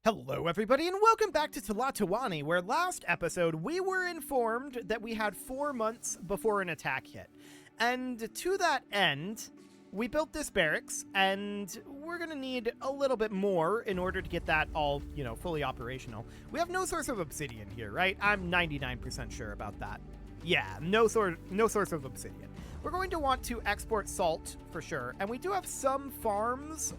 Hello everybody and welcome back to Tlatoani, where last episode we were informed that we had 4 months before an attack hit. And to that end, we built this barracks, and we're gonna need a little bit more in order to get that all, fully operational. We have no source of obsidian here, right? I'm 99% sure about that. Yeah, no source of obsidian. We're going to want to export salt for sure, and we do have some farms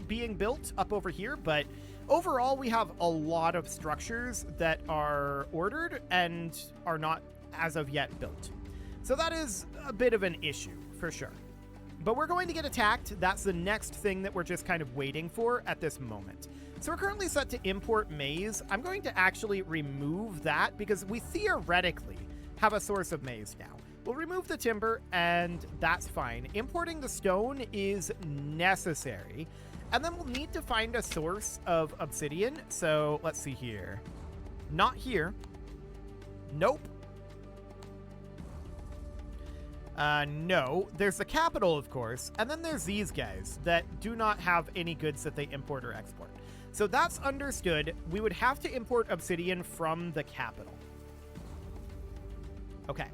being built up over here, but overall, we have a lot of structures that are ordered and are not, as of yet, built. So that is a bit of an issue, for sure. But we're going to get attacked. That's the next thing that we're just kind of waiting for at this moment. So we're currently set to import maize. I'm going to actually remove that because we theoretically have a source of maize now. We'll remove the timber, and that's fine. Importing the stone is necessary. And then we'll need to find a source of obsidian. So let's see here. Not here. Nope. No. There's the capital, of course. And then there's these guys that do not have any goods that they import or export. So that's understood. We would have to import obsidian from the capital. Okay.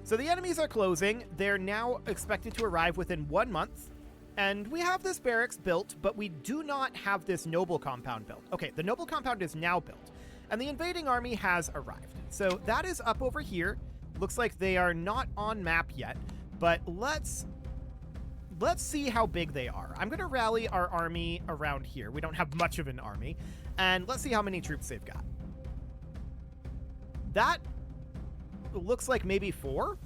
So the enemies are closing. They're now expected to arrive within 1 month. And we have this barracks built, but we do not have this noble compound built. Okay, the noble compound is now built, and the invading army has arrived. So that is up over here. Looks like they are not on map yet, but let's see how big they are. I'm going to rally our army around here. We don't have much of an army, and let's see how many troops they've got. That looks like maybe 4.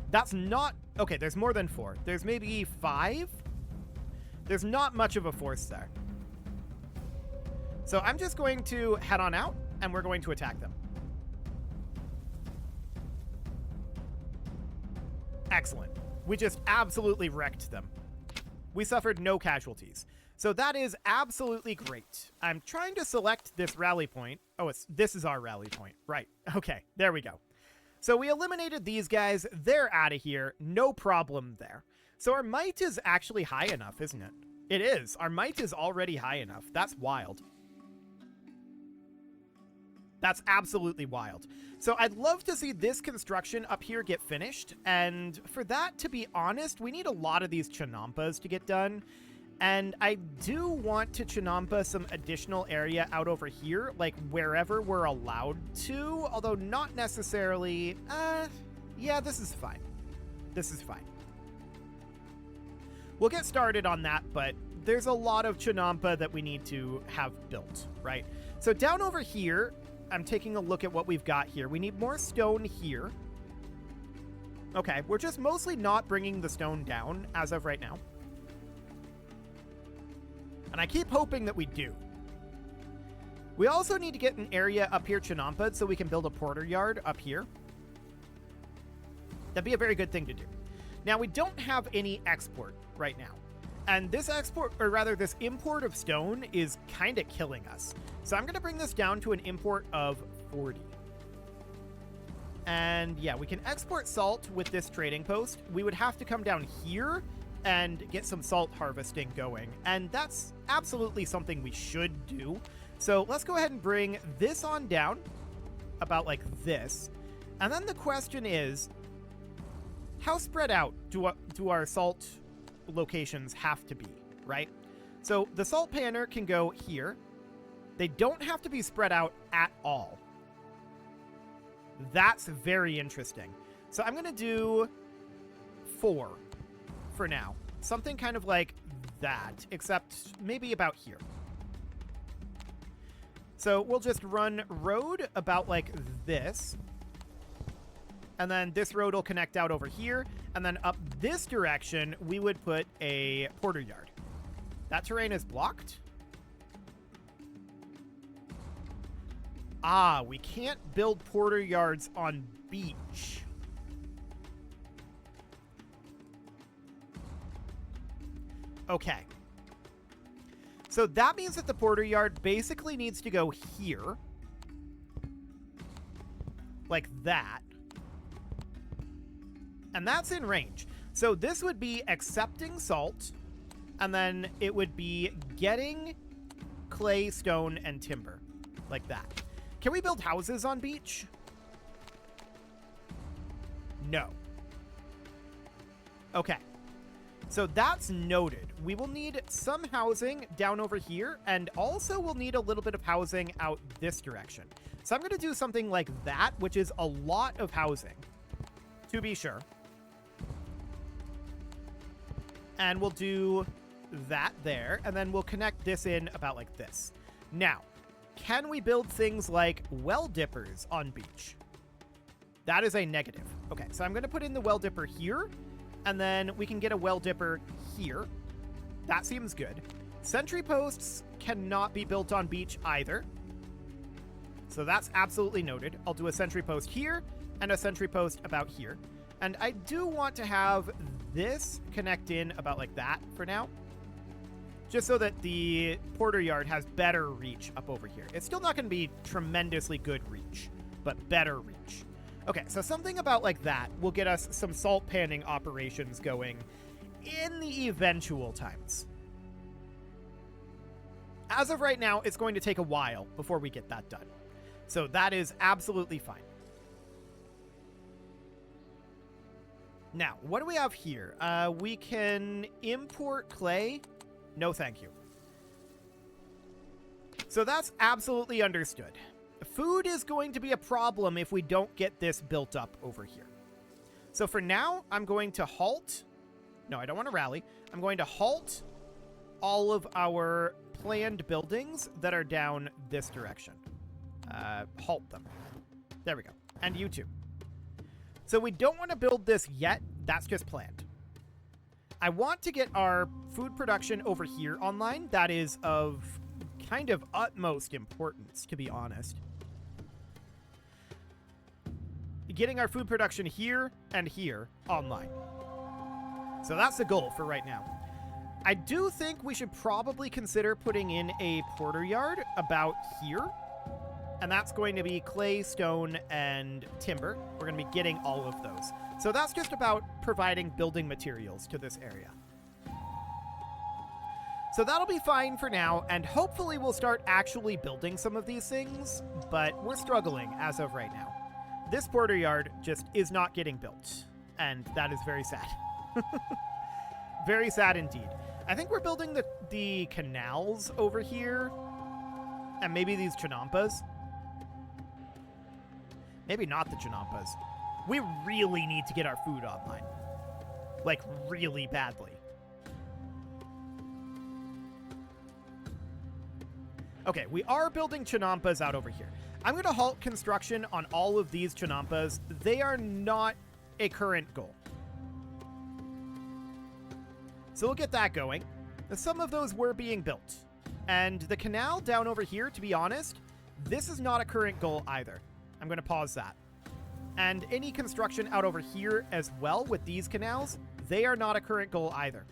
That's not... Okay, there's more than 4. There's maybe 5? There's not much of a force there. So I'm just going to head on out, and we're going to attack them. Excellent. We just absolutely wrecked them. We suffered no casualties. So that is absolutely great. I'm trying to select this rally point. Oh, this is our rally point. Right. Okay, there we go. So we eliminated these guys. They're out of here. No problem there. So our might is actually high enough, isn't it? It is. Our might is already high enough. That's wild. That's absolutely wild. So I'd love to see this construction up here get finished. And for that, to be honest, we need a lot of these Chinampas to get done. And I do want to Chinampa some additional area out over here, like wherever we're allowed to, although not necessarily. Yeah, this is fine. This is fine. We'll get started on that, but there's a lot of Chinampa that we need to have built, right? So down over here, I'm taking a look at what we've got here. We need more stone here. Okay, we're just mostly not bringing the stone down as of right now. And I keep hoping that we do. We also need to get an area up here Chinampa'd so we can build a porter yard up here. That'd be a very good thing to do. Now, we don't have any export right now. And this export, or rather this import of stone is kind of killing us. So I'm going to bring this down to an import of 40. And yeah, we can export salt with this trading post. We would have to come down here and get some salt harvesting going. And that's absolutely something we should do. So let's go ahead and bring this on down about like this. And then the question is, how spread out do our salt locations have to be, right? So the salt panner can go here. They don't have to be spread out at all. That's very interesting. So I'm going to do 4 for now. Something kind of like that, except maybe about here. So we'll just run road about like this. And then this road will connect out over here. And then up this direction, we would put a porter yard. That terrain is blocked. Ah, we can't build porter yards on beach. Okay. So that means that the porter yard basically needs to go here. Like that. And that's in range. So this would be accepting salt And then it would be getting clay, stone, and timber. Like that. Can we build houses on beach? No. Okay. So that's noted. We will need some housing down over here, and also we'll need a little bit of housing out this direction. So I'm going to do something like that, which is a lot of housing, to be sure. And we'll do that there, and then we'll connect this in about like this. Now, can we build things like well dippers on beach? That is a negative. Okay, so I'm going to put in the well dipper here, and then we can get a well dipper here. That seems good. Sentry posts cannot be built on beach either. So that's absolutely noted. I'll do a sentry post here and a sentry post about here. And I do want to have this connect in about like that for now, just so that the porter yard has better reach up over here. It's still not going to be tremendously good reach, but better reach. Okay, so something about like that will get us some salt panning operations going in the eventual times. As of right now, it's going to take a while before we get that done. So that is absolutely fine. Now, what do we have here? We can import clay. No, thank you. So that's absolutely understood. Food is going to be a problem if we don't get this built up over here. So for now, I'm going to halt. No, I don't want to rally. I'm going to halt all of our planned buildings that are down this direction. Halt them. There we go. And you too. So we don't want to build this yet. That's just planned. I want to get our food production over here online. That is of kind of utmost importance, to be honest. Getting our food production here and here online. So that's the goal for right now. I do think we should probably consider putting in a porter yard about here. And that's going to be clay, stone, and timber. We're going to be getting all of those. So that's just about providing building materials to this area. So that'll be fine for now, and hopefully we'll start actually building some of these things, but we're struggling as of right now. This porter yard just is not getting built, and that is very sad. Very sad indeed. I think we're building the canals over here, and maybe these chinampas. Maybe not the chinampas. We really need to get our food online. Like, really badly. Okay, we are building chinampas out over here. I'm going to halt construction on all of these chinampas. They are not a current goal. So we'll get that going. Some of those were being built. And the canal down over here, to be honest, this is not a current goal either. I'm going to pause that. And any construction out over here as well with these canals, they are not a current goal either.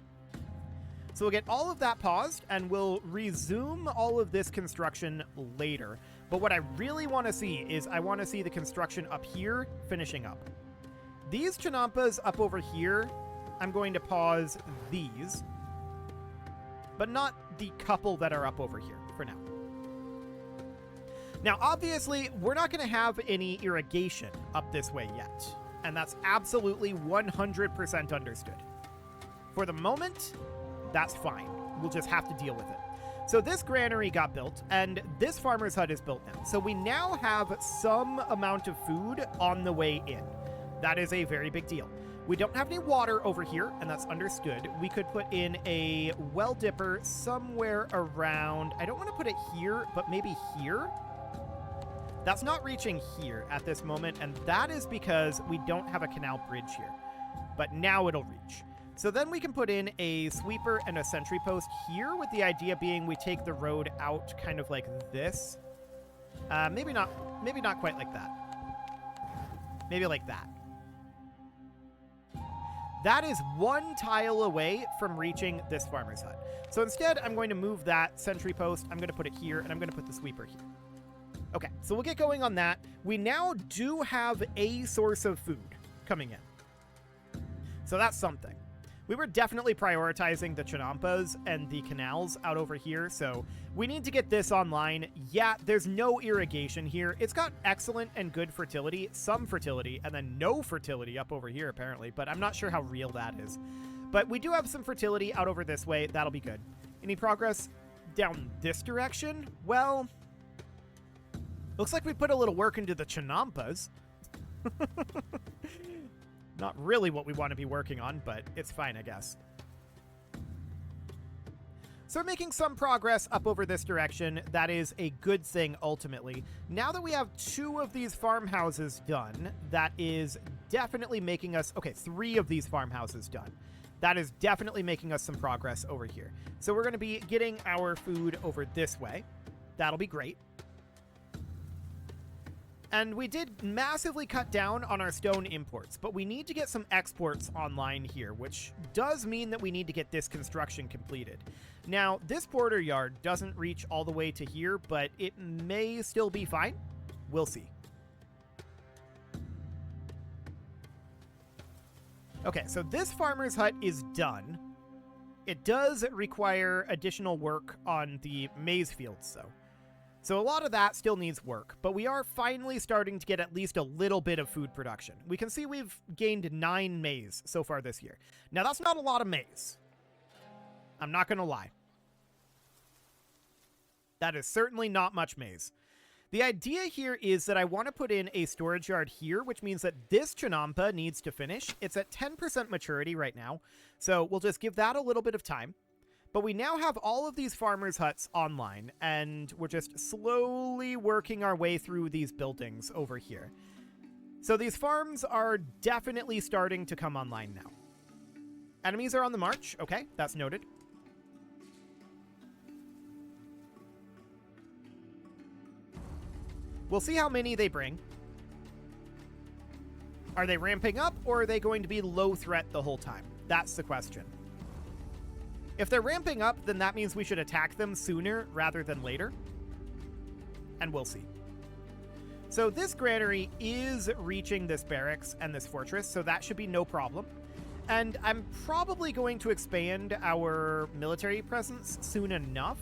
So we'll get all of that paused, and we'll resume all of this construction later. But what I really want to see is I want to see the construction up here finishing up. These chinampas up over here, I'm going to pause these, but not the couple that are up over here for now. Now, obviously, we're not going to have any irrigation up this way yet, and that's absolutely 100% understood. For the moment, that's fine. We'll just have to deal with it. So this granary got built, and this farmer's hut is built now. So we now have some amount of food on the way in. That is a very big deal. We don't have any water over here, and that's understood. We could put in a well dipper somewhere around... I don't want to put it here, but maybe here? That's not reaching here at this moment, and that is because we don't have a canal bridge here. But now it'll reach. So then we can put in a sweeper and a sentry post here, with the idea being we take the road out kind of like this. Maybe not quite like that. Maybe like that. That is one tile away from reaching this farmer's hut. So instead, I'm going to move that sentry post. I'm going to put it here, and I'm going to put the sweeper here. Okay, so we'll get going on that. We now do have a source of food coming in. So that's something. We were definitely prioritizing the Chinampas and the canals out over here, so we need to get this online. Yeah, there's no irrigation here. It's got excellent and good fertility, some fertility, and then no fertility up over here, apparently, but I'm not sure how real that is. But we do have some fertility out over this way. That'll be good. Any progress down this direction? Well, looks like we put a little work into the Chinampas. Not really what we want to be working on, but it's fine, I guess. So we're making some progress up over this direction. That is a good thing, ultimately. Now that we have 2 of these farmhouses done, that is definitely making us... Okay, 3 of these farmhouses done. That is definitely making us some progress over here. So we're going to be getting our food over this way. That'll be great. And we did massively cut down on our stone imports, but we need to get some exports online here, which does mean that we need to get this construction completed. Now, this border yard doesn't reach all the way to here, but it may still be fine. We'll see. Okay, so this farmer's hut is done. It does require additional work on the maize fields, though. So a lot of that still needs work, but we are finally starting to get at least a little bit of food production. We can see we've gained 9 maize so far this year. Now, that's not a lot of maize. I'm not going to lie. That is certainly not much maize. The idea here is that I want to put in a storage yard here, which means that this Chinampa needs to finish. It's at 10% maturity right now, so we'll just give that a little bit of time. But we now have all of these farmers' huts online, and we're just slowly working our way through these buildings over here. So these farms are definitely starting to come online now. Enemies are on the march. Okay, that's noted. We'll see how many they bring. Are they ramping up, or are they going to be low threat the whole time? That's the question. If they're ramping up, then that means we should attack them sooner rather than later. And we'll see. So this granary is reaching this barracks and this fortress, so that should be no problem. And I'm probably going to expand our military presence soon enough.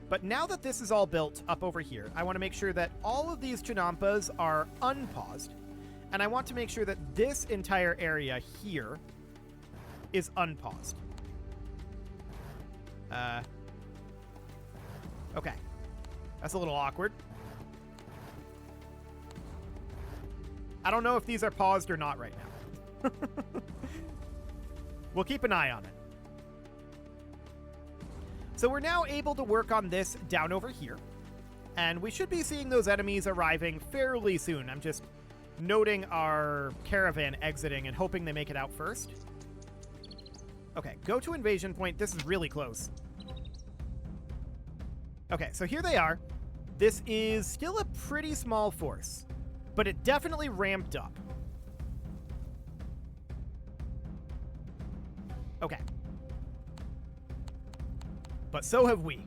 But now that this is all built up over here, I want to make sure that all of these Chinampas are unpaused. And I want to make sure that this entire area here is unpaused. Okay. That's a little awkward. I don't know if these are paused or not right now. We'll keep an eye on it. So we're now able to work on this down over here. And we should be seeing those enemies arriving fairly soon. I'm just noting our caravan exiting and hoping they make it out first. Okay, go to invasion point. This is really close. Okay, so here they are. This is still a pretty small force, but it definitely ramped up. Okay. But so have we.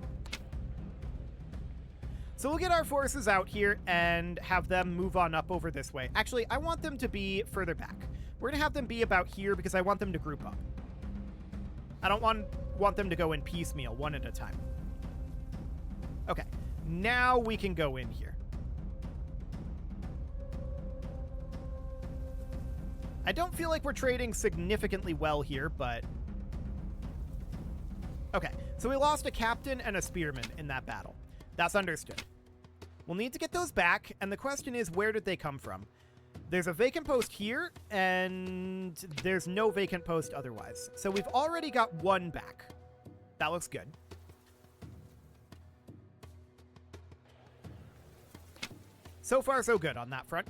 So we'll get our forces out here and have them move on up over this way. Actually, I want them to be further back. We're going to have them be about here because I want them to group up. I don't want them to go in piecemeal, one at a time. Okay, now we can go in here. I don't feel like we're trading significantly well here, but... Okay, so we lost a captain and a spearman in that battle. That's understood. We'll need to get those back, and the question is, where did they come from? There's a vacant post here, and there's no vacant post otherwise. So we've already got 1 back. That looks good. So far, so good on that front.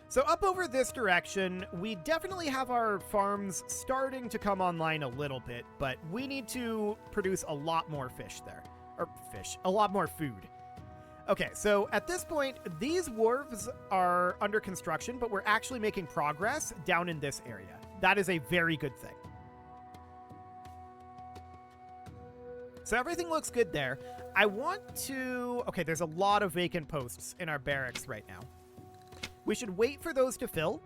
So up over this direction, we definitely have our farms starting to come online a little bit, but we need to produce a lot more fish there. Or fish, a lot more food. Okay, so at this point, these wharves are under construction, but we're actually making progress down in this area. That is a very good thing. So everything looks good there. I want to... Okay, there's a lot of vacant posts in our barracks right now. We should wait for those to fill.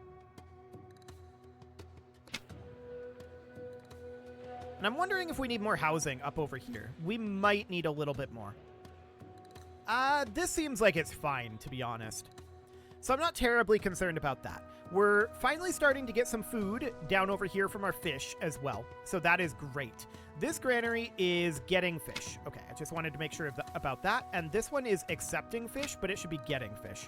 And I'm wondering if we need more housing up over here. We might need a little bit more. This seems like it's fine, to be honest. So I'm not terribly concerned about that. We're finally starting to get some food down over here from our fish as well. So that is great. This granary is getting fish. Okay, I just wanted to make sure about that. And this one is accepting fish, but it should be getting fish.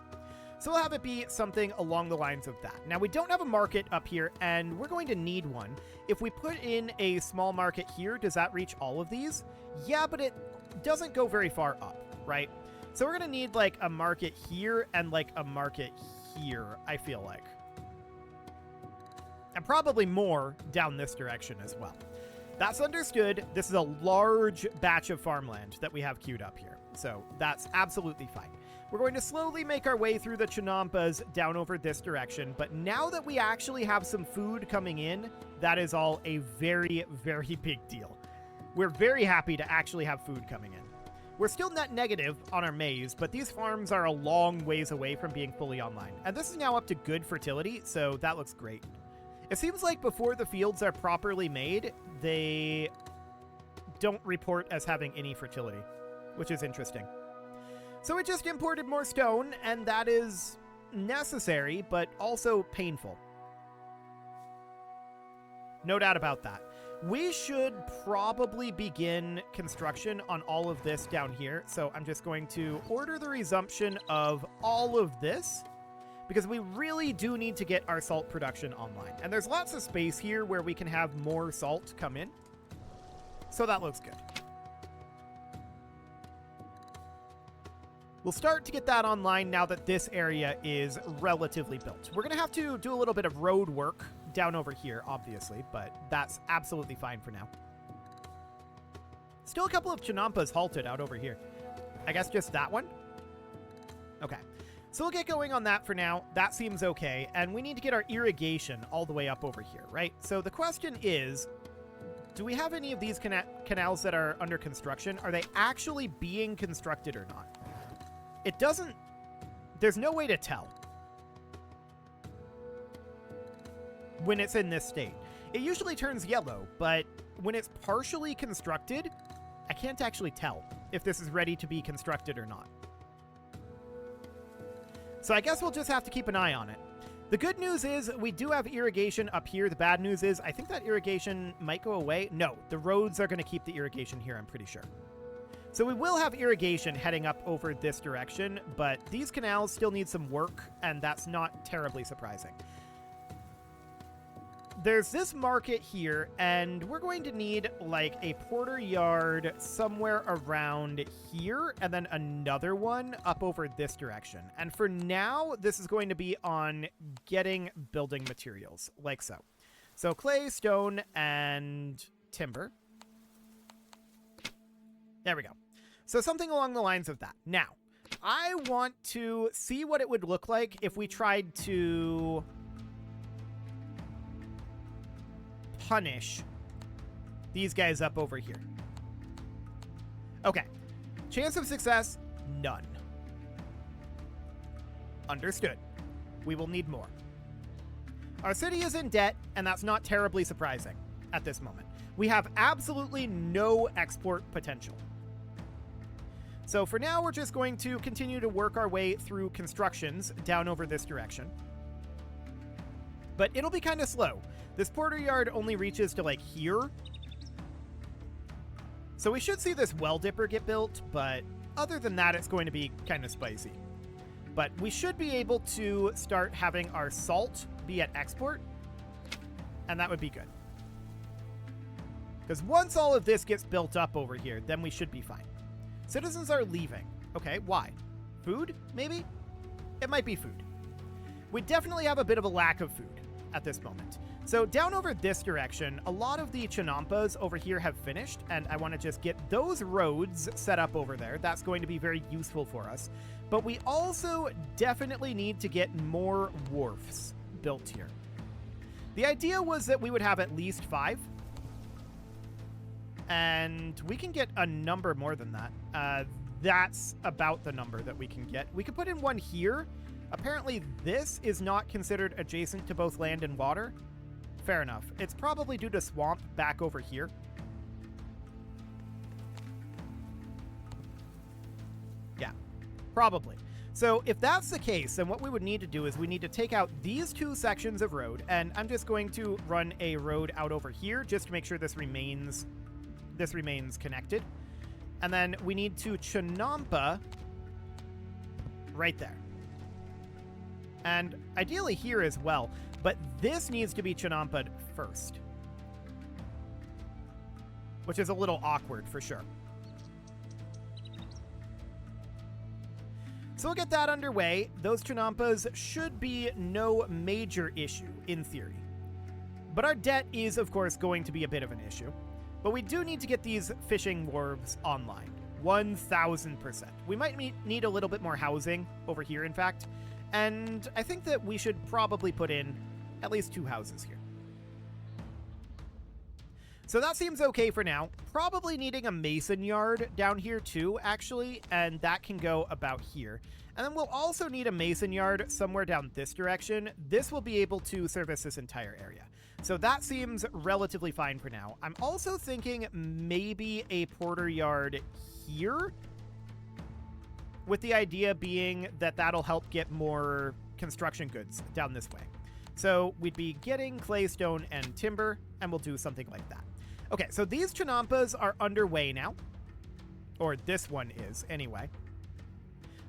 So we'll have it be something along the lines of that. Now, we don't have a market up here, and we're going to need one. If we put in a small market here, does that reach all of these? Yeah, but it doesn't go very far up, right? So we're going to need, like, a market here and, like, a market here, I feel like. And probably more down this direction as well. That's understood. This is a large batch of farmland that we have queued up here. So that's absolutely fine. We're going to slowly make our way through the Chinampas down over this direction. But now that we actually have some food coming in, that is all a very, very big deal. We're very happy to actually have food coming in. We're still net negative on our maize, but these farms are a long ways away from being fully online. And this is now up to good fertility, so that looks great. It seems like before the fields are properly made, they don't report as having any fertility, which is interesting. So we just imported more stone, and that is necessary, but also painful. No doubt about that. We should probably begin construction on all of this down here. So I'm just going to order the resumption of all of this, because we really do need to get our salt production online. And there's lots of space here where we can have more salt come in. So that looks good. We'll start to get that online now that this area is relatively built. We're going to have to do a little bit of road work down over here, obviously, but that's absolutely fine for now. Still a couple of Chinampas halted out over here. I guess just that one? Okay. So we'll get going on that for now. That seems okay. And we need to get our irrigation all the way up over here, right? So the question is, do we have any of these canals that are under construction? Are they actually being constructed or not? It doesn't... There's no way to tell when it's in this state. It usually turns yellow, but when it's partially constructed, I can't actually tell if this is ready to be constructed or not. So I guess we'll just have to keep an eye on it. The good news is we do have irrigation up here. The bad news is I think that irrigation might go away. No, the roads are going to keep the irrigation here, I'm pretty sure. So we will have irrigation heading up over this direction, but these canals still need some work, and that's not terribly surprising. There's this market here, and we're going to need like a porter yard somewhere around here, and then another one up over this direction. And for now, this is going to be on getting building materials, like so. So clay, stone, and timber. There we go. So something along the lines of that. Now, I want to see what it would look like if we tried to punish these guys up over here. Okay. Chance of success, none. Understood. We will need more. Our city is in debt, and that's not terribly surprising at this moment. We have absolutely no export potential. So for now, we're just going to continue to work our way through constructions down over this direction. But it'll be kind of slow. This porter yard only reaches to like here. So we should see this well dipper get built, but other than that, it's going to be kind of spicy. But we should be able to start having our salt be at export, and that would be good. Because once all of this gets built up over here, then we should be fine. Citizens are leaving. Okay, why? Food, maybe? It might be food. We definitely have a bit of a lack of food at this moment. So down over this direction, a lot of the Chinampas over here have finished, and I want to just get those roads set up over there. That's going to be very useful for us. But we also definitely need to get more wharfs built here. The idea was that we would have at least 5. And we can get a number more than that. That's about the number that we can get. We could put in one here. Apparently this is not considered adjacent to both land and water. Fair enough. It's probably due to swamp back over here. Yeah, probably. So if that's the case, then what we would need to do is we need to take out these two sections of road, and I'm just going to run a road out over here just to make sure this remains connected. And then we need to Chinampa right there. And ideally here as well, but this needs to be Chinampa'd first, which is a little awkward for sure. So we'll get that underway. Those Chinampas should be no major issue, in theory. But our debt is, of course, going to be a bit of an issue. But we do need to get these fishing wharves online. 1,000%. We might need a little bit more housing over here, in fact. And I think that we should probably put in at least 2 houses here. So that seems okay for now. Probably needing a mason yard down here too, actually, and that can go about here. And then we'll also need a mason yard somewhere down this direction. This will be able to service this entire area. So that seems relatively fine for now. I'm also thinking maybe a porter yard here, with the idea being that that'll help get more construction goods down this way. So we'd be getting clay, stone, and timber, and we'll do something like that. Okay, so these Chinampas are underway now. Or this one is, anyway.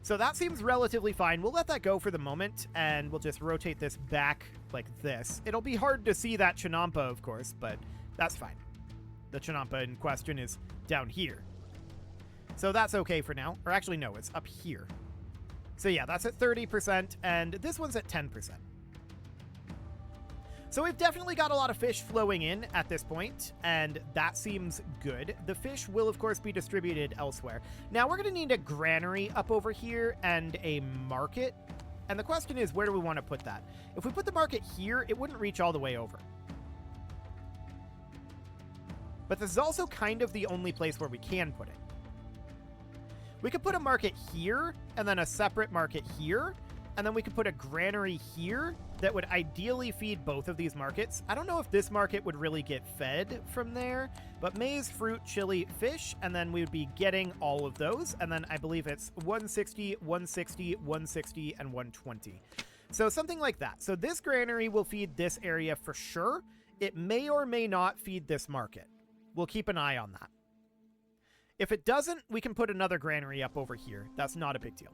So that seems relatively fine. We'll let that go for the moment, and we'll just rotate this back like this. It'll be hard to see that Chinampa, of course, but that's fine. The Chinampa in question is down here. So that's okay for now. Or actually, no, it's up here. So yeah, that's at 30%, and this one's at 10%. So we've definitely got a lot of fish flowing in at this point, and that seems good. The fish will, of course, be distributed elsewhere. Now, we're going to need a granary up over here and a market. And the question is, where do we want to put that? If we put the market here, it wouldn't reach all the way over. But this is also kind of the only place where we can put it. We could put a market here, and then a separate market here, and then we could put a granary here that would ideally feed both of these markets. I don't know if this market would really get fed from there, but maize, fruit, chili, fish, and then we would be getting all of those. And then I believe it's 160, 160, 160, and 120. So something like that. So this granary will feed this area for sure. It may or may not feed this market. We'll keep an eye on that. If it doesn't, we can put another granary up over here. That's not a big deal.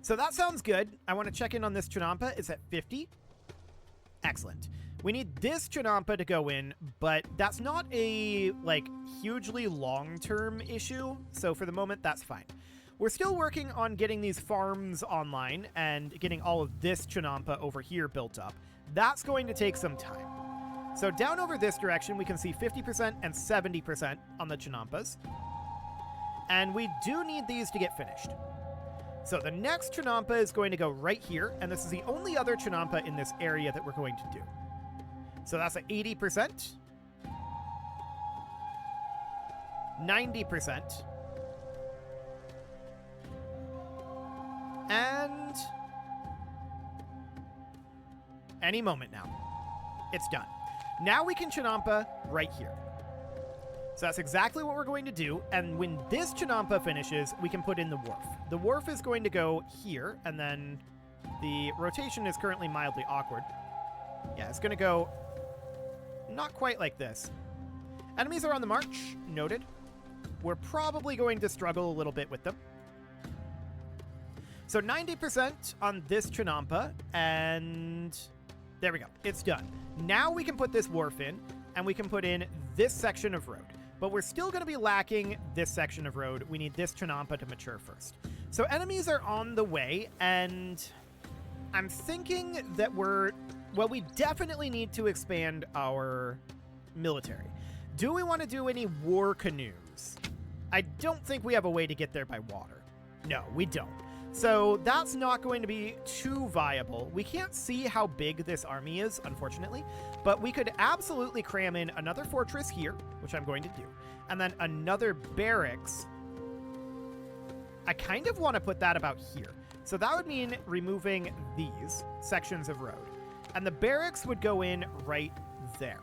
So that sounds good. I want to check in on this Chinampa. It's at 50. Excellent. We need this Chinampa to go in, but that's not a, like, hugely long-term issue. So for the moment, that's fine. We're still working on getting these farms online and getting all of this Chinampa over here built up. That's going to take some time. So down over this direction, we can see 50% and 70% on the Chinampas. And we do need these to get finished. So the next Chinampa is going to go right here, and this is the only other Chinampa in this area that we're going to do. So that's at 80%, 90%, and any moment now. It's done. Now we can Chinampa right here. So that's exactly what we're going to do, and when this Chinampa finishes, we can put in the wharf. The wharf is going to go here, and then the rotation is currently mildly awkward. Yeah, it's going to go not quite like this. Enemies are on the march. Noted. We're probably going to struggle a little bit with them. So 90% on this Chinampa, and there we go. It's done. Now we can put this wharf in, and we can put in this section of road. But we're still going to be lacking this section of road. We need this Chinampa to mature first. So enemies are on the way, and I'm thinking that we definitely need to expand our military. Do we want to do any war canoes? I don't think we have a way to get there by water. No, we don't. So that's not going to be too viable. We can't see how big this army is, unfortunately, but we could absolutely cram in another fortress here, which I'm going to do, and then another barracks. I kind of want to put that about here. So that would mean removing these sections of road. And the barracks would go in right there.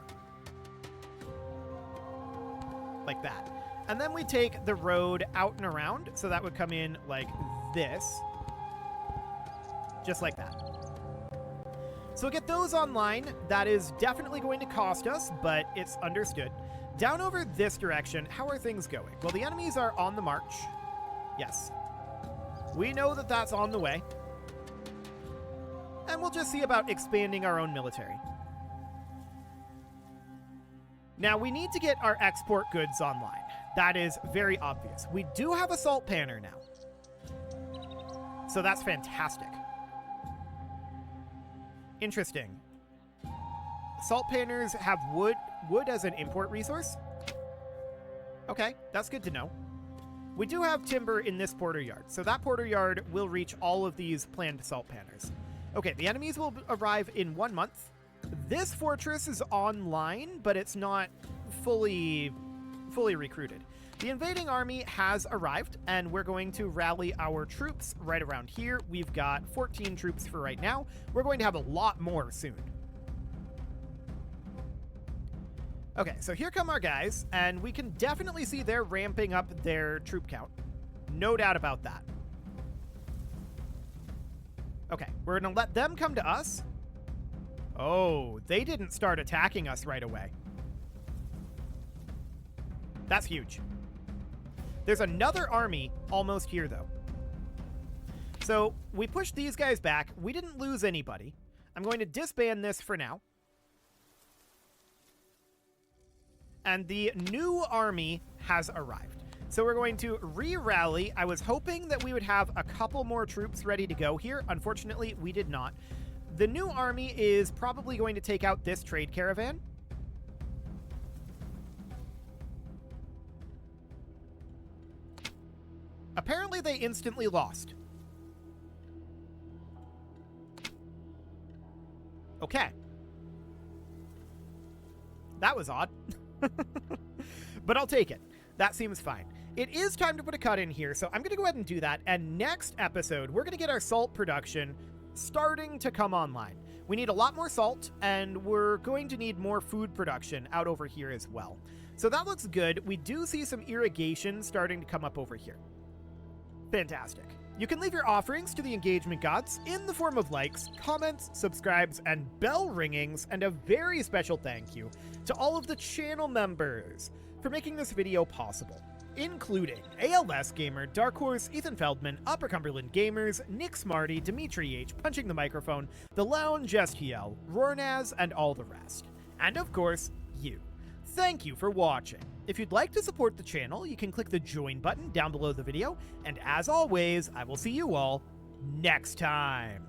Like that. And then we take the road out and around, so that would come in like this. Just like that. So we'll get those online. That is definitely going to cost us, but it's understood. Down over this direction, how are things going? Well, the enemies are on the march. Yes. We know that that's on the way. And we'll just see about expanding our own military. Now, we need to get our export goods online. That is very obvious. We do have a salt panner now. So that's fantastic. Interesting. Salt panners have wood as an import resource. Okay, that's good to know. We do have timber in this porter yard, so that porter yard will reach all of these planned salt panners. Okay, the enemies will arrive in 1 month. This fortress is online, but it's not fully recruited. The invading army has arrived, and we're going to rally our troops right around here. We've got 14 troops for right now. We're going to have a lot more soon. Okay, so here come our guys, and we can definitely see they're ramping up their troop count. No doubt about that. Okay, we're going to let them come to us. Oh, they didn't start attacking us right away. That's huge. There's another army almost here, though. So we pushed these guys back. We didn't lose anybody. I'm going to disband this for now. And the new army has arrived. So we're going to re-rally. I was hoping that we would have a couple more troops ready to go here. Unfortunately, we did not. The new army is probably going to take out this trade caravan. Apparently, they instantly lost. Okay. That was odd. But I'll take it. That seems fine. It is time to put a cut in here, so I'm going to go ahead and do that. And next episode, we're going to get our salt production starting to come online. We need a lot more salt, and we're going to need more food production out over here as well. So that looks good. We do see some irrigation starting to come up over here. Fantastic. You can leave your offerings to the engagement gods in the form of likes, comments, subscribes, and bell ringings, and a very special thank you to all of the channel members for making this video possible, including ALS Gamer, Dark Horse, Ethan Feldman, Upper Cumberland Gamers, Nick Smarty, Dimitri H, Punching the Microphone, The Lounge STL, Rornaz, and all the rest. And of course, you. Thank you for watching. If you'd like to support the channel, you can click the join button down below the video, and as always, I will see you all next time.